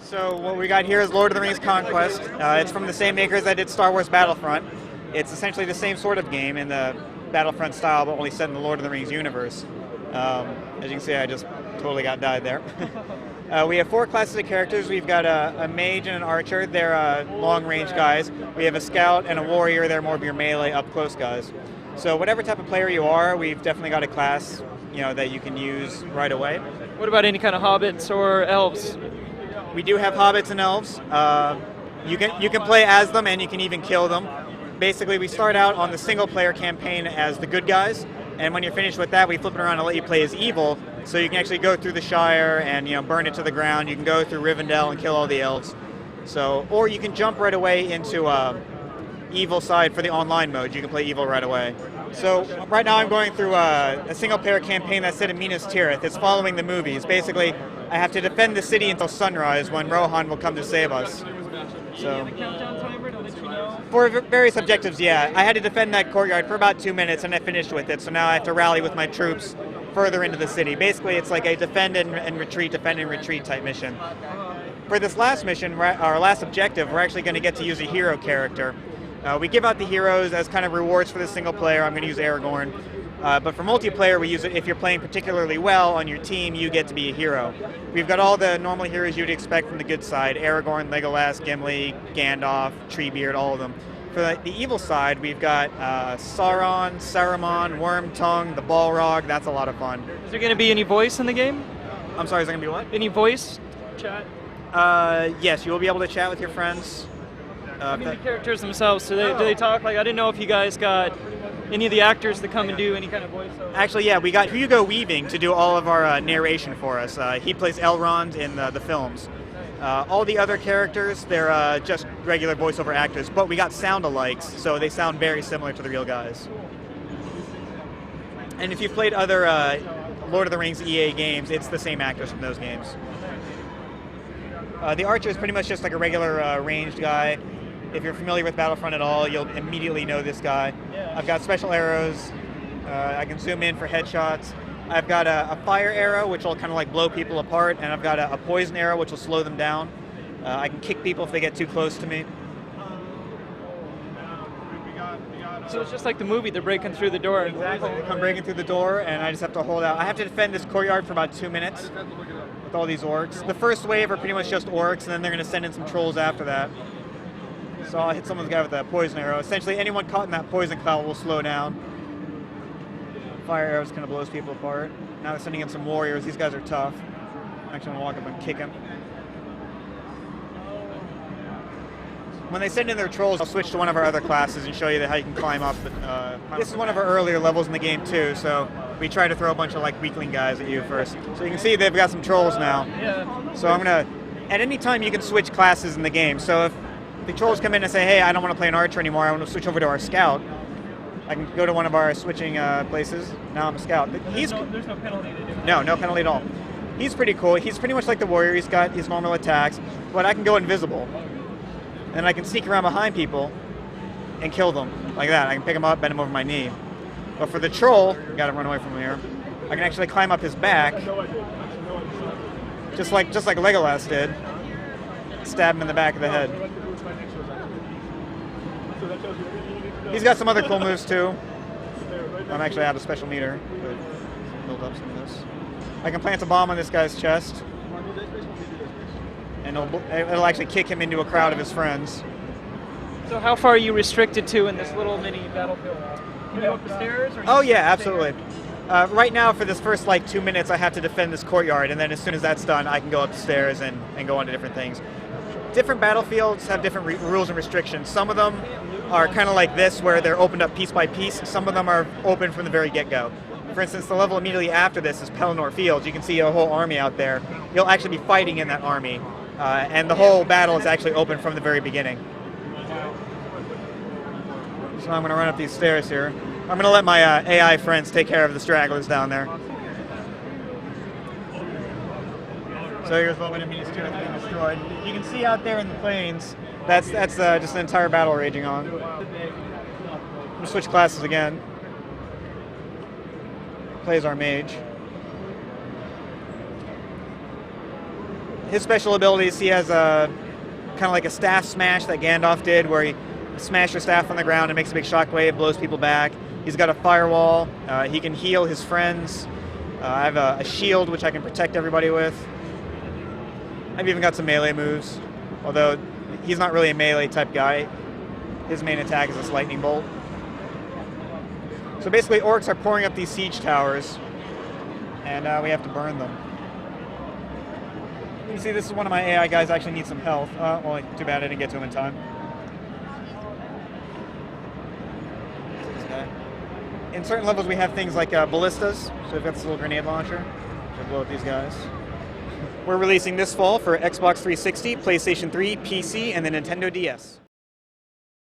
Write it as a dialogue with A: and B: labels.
A: So what we got here is Lord of the Rings Conquest. It's from the same makers that did Star Wars Battlefront. It's essentially the same sort of game in the Battlefront style, but only set in the Lord of the Rings universe. As you can see, I just totally got died there. We have 4 classes of characters. We've got a mage and an archer. They're long-range guys. We have a scout and a warrior. They're more of your melee, up-close guys. So whatever type of player you are, we've definitely got a class that you can use right away.
B: What about any kind of hobbits or elves?
A: We do have hobbits and elves. You can play as them, and you can even kill them. Basically, we start out on the single-player campaign as the good guys, and when you're finished with that, we flip it around and let you play as evil, so you can actually go through the Shire and burn it to the ground. You can go through Rivendell and kill all the elves. Or you can jump right away into evil side for the online mode. You can play evil right away. So right now I'm going through a single-player campaign that's set in Minas Tirith. It's following the movies. Basically, I have to defend the city until sunrise when Rohan will come to save us. So, for various objectives, yeah. I had to defend that courtyard for about 2 minutes, and I finished with it. So now I have to rally with my troops further into the city. Basically, it's like a defend and retreat type mission. For this last mission, our last objective, we're actually going to get to use a hero character. We give out the heroes as kind of rewards for the single player. I'm going to use Aragorn. But for multiplayer, we use it if you're playing particularly well on your team, you get to be a hero. We've got all the normal heroes you'd expect from the good side: Aragorn, Legolas, Gimli, Gandalf, Treebeard, all of them. For the evil side, we've got Sauron, Saruman, Wormtongue, the Balrog. That's a lot of fun.
B: Is there going to be any voice in the game?
A: I'm sorry, is there going to be what?
B: Any voice chat?
A: Yes, you will be able to chat with your friends.
B: The characters themselves, do they talk? Like, I didn't know if you guys got any of the actors to come and do any kind of voiceover.
A: Actually, yeah, we got Hugo Weaving to do all of our narration for us. He plays Elrond in the films. All the other characters, they're just regular voiceover actors, but we got sound-alikes, so they sound very similar to the real guys. And if you've played other Lord of the Rings EA games, it's the same actors from those games. The archer is pretty much just like a regular ranged guy. If you're familiar with Battlefront at all, you'll immediately know this guy. I've got special arrows. I can zoom in for headshots. I've got a fire arrow, which will kind of like blow people apart, and I've got a poison arrow, which will slow them down. I can kick people if they get too close to me.
B: So it's just like the movie, they're breaking through the door.
A: Exactly, they come breaking through the door, and I just have to hold out. I have to defend this courtyard for about 2 minutes with all these orcs. The first wave are pretty much just orcs, and then they're going to send in some trolls after that. So I'll hit someone's guy with a poison arrow. Essentially, anyone caught in that poison cloud will slow down. Fire arrows kind of blows people apart. Now they're sending in some warriors. These guys are tough. I'm actually going to walk up and kick him. When they send in their trolls, I'll switch to one of our other classes and show you how you can climb up. This is one of our earlier levels in the game too, so we try to throw a bunch of like weakling guys at you first. So you can see they've got some trolls now.
B: Yeah.
A: So I'm going to, at any time you can switch classes in the game. So if the trolls come in and say, hey, I don't want to play an archer anymore, I want to switch over to our scout, I can go to one of our switching places. Now I'm a scout. But
B: There's no penalty to do that.
A: No penalty at all. He's pretty cool. He's pretty much like the warrior. He's got his normal attacks, but I can go invisible. And I can sneak around behind people and kill them like that. I can pick them up, bend them over my knee. But for the troll, got to run away from here. I can actually climb up his back, just like Legolas did. Stab him in the back of the head. He's got some other cool moves too. I'm actually out of special meter, but build up some of this. I can plant a bomb on this guy's chest, and it'll actually kick him into a crowd of his friends.
B: So how far are you restricted to in this little mini battlefield? Can you go up the stairs?
A: Oh yeah, absolutely. Right now, for this first 2 minutes, I have to defend this courtyard, and then as soon as that's done, I can go up the stairs and go on to different things. Different battlefields have different rules and restrictions. Some of them are kind of like this, where they're opened up piece by piece. Some of them are open from the very get-go. For instance, the level immediately after this is Pelennor Fields. You can see a whole army out there. You'll actually be fighting in that army, and the whole battle is actually open from the very beginning. So I'm going to run up these stairs here. I'm going to let my AI friends take care of the stragglers down there. So here's what Minas Tirith being destroyed. You can see out there in the plains, that's just an entire battle raging on. I'm going to switch classes again. Plays our mage. his special abilities, he has a kind of like a staff smash that Gandalf did, where he smashes your staff on the ground and makes a big shockwave, blows people back. He's got a firewall. He can heal his friends. I have a shield, which I can protect everybody with. I've even got some melee moves, although he's not really a melee type guy. His main attack is this lightning bolt. So basically, orcs are pouring up these siege towers, and we have to burn them. You see, this is one of my AI guys actually needs some health. Well, too bad I didn't get to him in time. In certain levels, we have things like ballistas. So we've got this little grenade launcher to blow up these guys. We're releasing this fall for Xbox 360, PlayStation 3, PC, and the Nintendo DS.